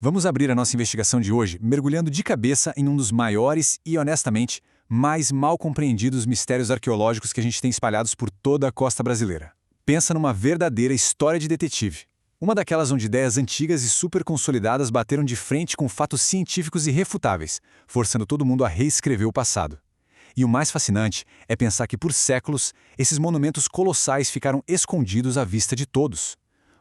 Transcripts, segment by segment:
Vamos abrir a nossa investigação de hoje mergulhando de cabeça em um dos maiores e, honestamente, mais mal compreendidos mistérios arqueológicos que a gente tem espalhados por toda a costa brasileira. Pensa numa verdadeira história de detetive. Uma daquelas onde ideias antigas e super consolidadas bateram de frente com fatos científicos irrefutáveis, forçando todo mundo a reescrever o passado. E o mais fascinante é pensar que, por séculos, esses monumentos colossais ficaram escondidos à vista de todos.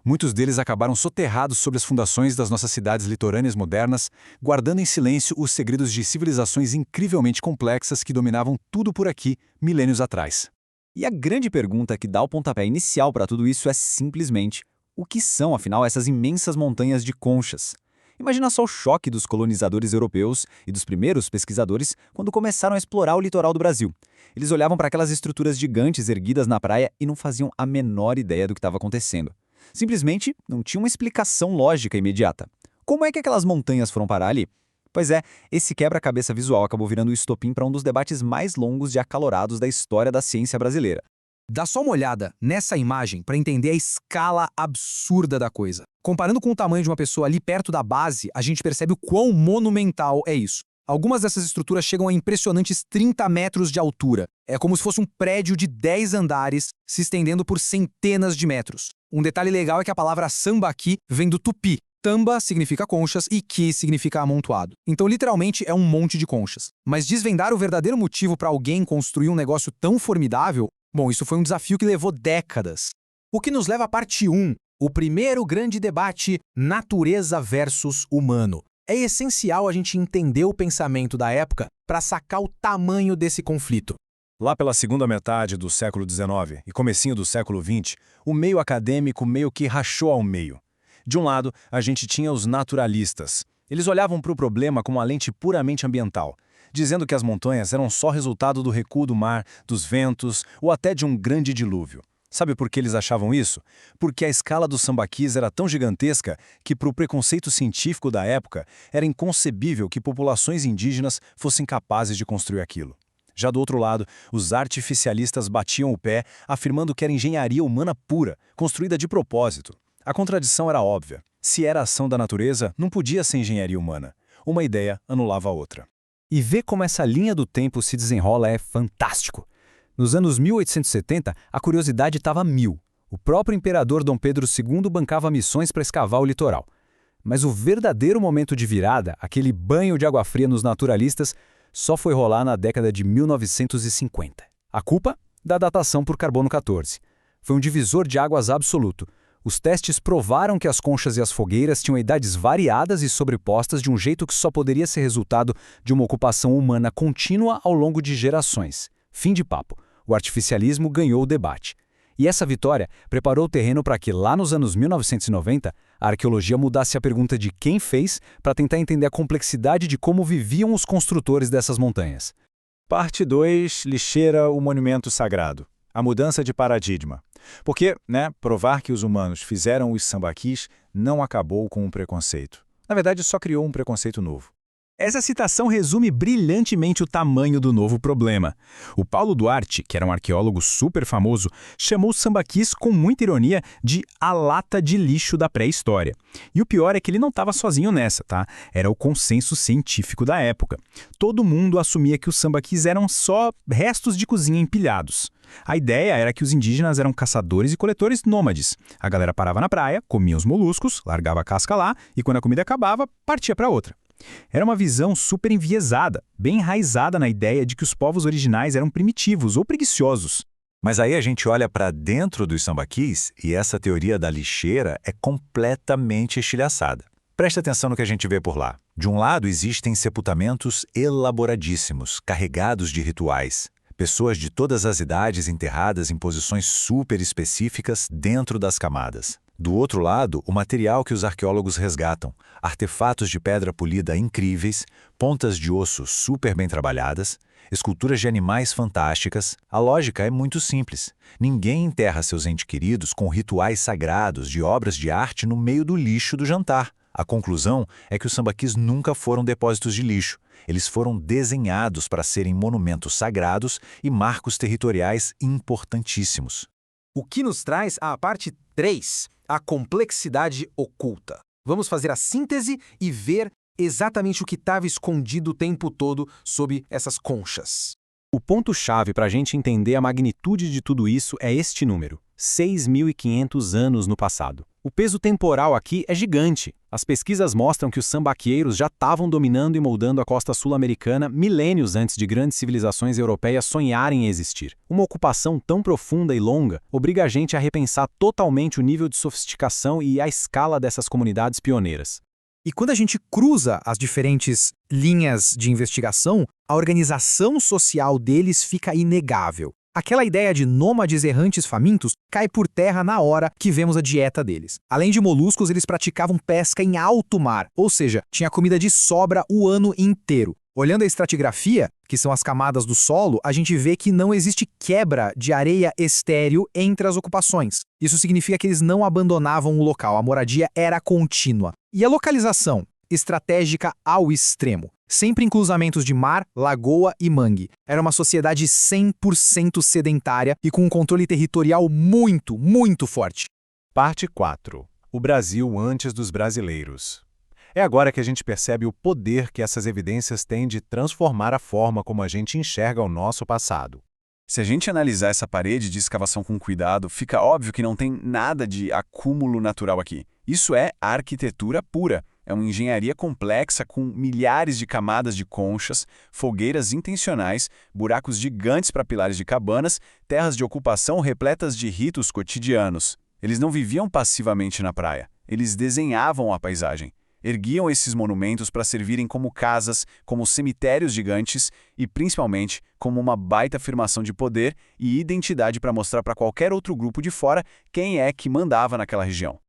Muitos deles acabaram soterrados sob as fundações das nossas cidades litorâneas modernas, guardando em silêncio os segredos de civilizações incrivelmente complexas que dominavam tudo por aqui milênios atrás. E a grande pergunta que dá o pontapé inicial para tudo isso é simplesmente: o que são, afinal, essas imensas montanhas de conchas? Imagina só o choque dos colonizadores europeus e dos primeiros pesquisadores quando começaram a explorar o litoral do Brasil. Eles olhavam para aquelas estruturas gigantes erguidas na praia e não faziam a menor ideia do que estava acontecendo. Simplesmente não tinha uma explicação lógica imediata. Como é que aquelas montanhas foram parar ali? Pois é, esse quebra-cabeça visual acabou virando o estopim para um dos debates mais longos e acalorados da história da ciência brasileira. Dá só uma olhada nessa imagem para entender a escala absurda da coisa. Comparando com o tamanho de uma pessoa ali perto da base, a gente percebe o quão monumental é isso. Algumas dessas estruturas chegam a impressionantes 30 metros de altura. É como se fosse um prédio de 10 andares se estendendo por centenas de metros. Um detalhe legal é que a palavra sambaqui vem do tupi. Tamba significa conchas e ki significa amontoado. Então, literalmente, é um monte de conchas. Mas desvendar o verdadeiro motivo para alguém construir um negócio tão formidável, bom, isso foi um desafio que levou décadas. O que nos leva à parte 1, o primeiro grande debate, natureza versus humano. É essencial a gente entender o pensamento da época para sacar o tamanho desse conflito. Lá pela segunda metade do século XIX e comecinho do século XX, o meio acadêmico meio que rachou ao meio. De um lado, a gente tinha os naturalistas. Eles olhavam para o problema com uma lente puramente ambiental, dizendo que as montanhas eram só resultado do recuo do mar, dos ventos ou até de um grande dilúvio. Sabe por que eles achavam isso? Porque a escala dos sambaquis era tão gigantesca que, para o preconceito científico da época, era inconcebível que populações indígenas fossem capazes de construir aquilo. Já do outro lado, os artificialistas batiam o pé, afirmando que era engenharia humana pura, construída de propósito. A contradição era óbvia. Se era ação da natureza, não podia ser engenharia humana. Uma ideia anulava a outra. E ver como essa linha do tempo se desenrola é fantástico. Nos anos 1870, a curiosidade estava a mil. O próprio imperador Dom Pedro II bancava missões para escavar o litoral. Mas o verdadeiro momento de virada, aquele banho de água fria nos naturalistas, só foi rolar na década de 1950. A culpa? Da datação por carbono 14. Foi um divisor de águas absoluto. Os testes provaram que as conchas e as fogueiras tinham idades variadas e sobrepostas de um jeito que só poderia ser resultado de uma ocupação humana contínua ao longo de gerações. Fim de papo. O artificialismo ganhou o debate. E essa vitória preparou o terreno para que, lá nos anos 1990, a arqueologia mudasse a pergunta de quem fez para tentar entender a complexidade de como viviam os construtores dessas montanhas. Parte 2, lixeira, o monumento sagrado. A mudança de paradigma. Porque, provar que os humanos fizeram os sambaquis não acabou com um preconceito. Na verdade, só criou um preconceito novo. Essa citação resume brilhantemente o tamanho do novo problema. O Paulo Duarte, que era um arqueólogo super famoso, chamou os sambaquis com muita ironia de a lata de lixo da pré-história. E o pior é que ele não estava sozinho nessa, tá? Era o consenso científico da época. Todo mundo assumia que os sambaquis eram só restos de cozinha empilhados. A ideia era que os indígenas eram caçadores e coletores nômades. A galera parava na praia, comia os moluscos, largava a casca lá e quando a comida acabava, partia para outra. Era uma visão super enviesada, bem enraizada na ideia de que os povos originais eram primitivos ou preguiçosos. Mas aí a gente olha para dentro dos sambaquis e essa teoria da lixeira é completamente estilhaçada. Preste atenção no que a gente vê por lá. De um lado existem sepultamentos elaboradíssimos, carregados de rituais. Pessoas de todas as idades enterradas em posições super específicas dentro das camadas. Do outro lado, o material que os arqueólogos resgatam, artefatos de pedra polida incríveis, pontas de osso super bem trabalhadas, esculturas de animais fantásticas. A lógica é muito simples. Ninguém enterra seus entes queridos com rituais sagrados de obras de arte no meio do lixo do jantar. A conclusão é que os sambaquis nunca foram depósitos de lixo. Eles foram desenhados para serem monumentos sagrados e marcos territoriais importantíssimos. O que nos traz à parte 3, a complexidade oculta. Vamos fazer a síntese e ver exatamente o que estava escondido o tempo todo sob essas conchas. O ponto-chave para a gente entender a magnitude de tudo isso é este número: 6.500 anos no passado. O peso temporal aqui é gigante. As pesquisas mostram que os sambaqueiros já estavam dominando e moldando a costa sul-americana milênios antes de grandes civilizações europeias sonharem em existir. Uma ocupação tão profunda e longa obriga a gente a repensar totalmente o nível de sofisticação e a escala dessas comunidades pioneiras. E quando a gente cruza as diferentes linhas de investigação, a organização social deles fica inegável. Aquela ideia de nômades errantes famintos cai por terra na hora que vemos a dieta deles. Além de moluscos, eles praticavam pesca em alto mar, ou seja, tinha comida de sobra o ano inteiro. Olhando a estratigrafia, que são as camadas do solo, a gente vê que não existe quebra de areia estéril entre as ocupações. Isso significa que eles não abandonavam o local, a moradia era contínua. E a localização? Estratégica ao extremo. Sempre em cruzamentos de mar, lagoa e mangue. Era uma sociedade 100% sedentária e com um controle territorial muito, muito forte. Parte 4. O Brasil antes dos brasileiros. É agora que a gente percebe o poder que essas evidências têm de transformar a forma como a gente enxerga o nosso passado. Se a gente analisar essa parede de escavação com cuidado, fica óbvio que não tem nada de acúmulo natural aqui. Isso é arquitetura pura. É uma engenharia complexa com milhares de camadas de conchas, fogueiras intencionais, buracos gigantes para pilares de cabanas, terras de ocupação repletas de ritos cotidianos. Eles não viviam passivamente na praia. Eles desenhavam a paisagem. Erguiam esses monumentos para servirem como casas, como cemitérios gigantes e, principalmente, como uma baita afirmação de poder e identidade para mostrar para qualquer outro grupo de fora quem é que mandava naquela região.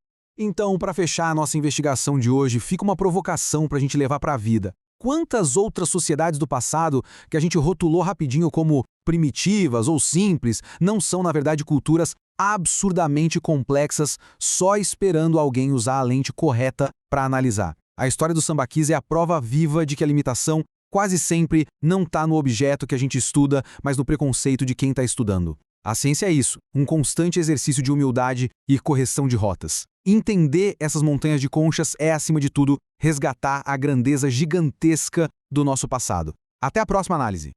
Então, para fechar a nossa investigação de hoje, fica uma provocação para a gente levar para a vida. Quantas outras sociedades do passado que a gente rotulou rapidinho como primitivas ou simples não são, na verdade, culturas absurdamente complexas, só esperando alguém usar a lente correta para analisar? A história dos sambaquis é a prova viva de que a limitação quase sempre não está no objeto que a gente estuda, mas no preconceito de quem está estudando. A ciência é isso, um constante exercício de humildade e correção de rotas. Entender essas montanhas de conchas é, acima de tudo, resgatar a grandeza gigantesca do nosso passado. Até a próxima análise!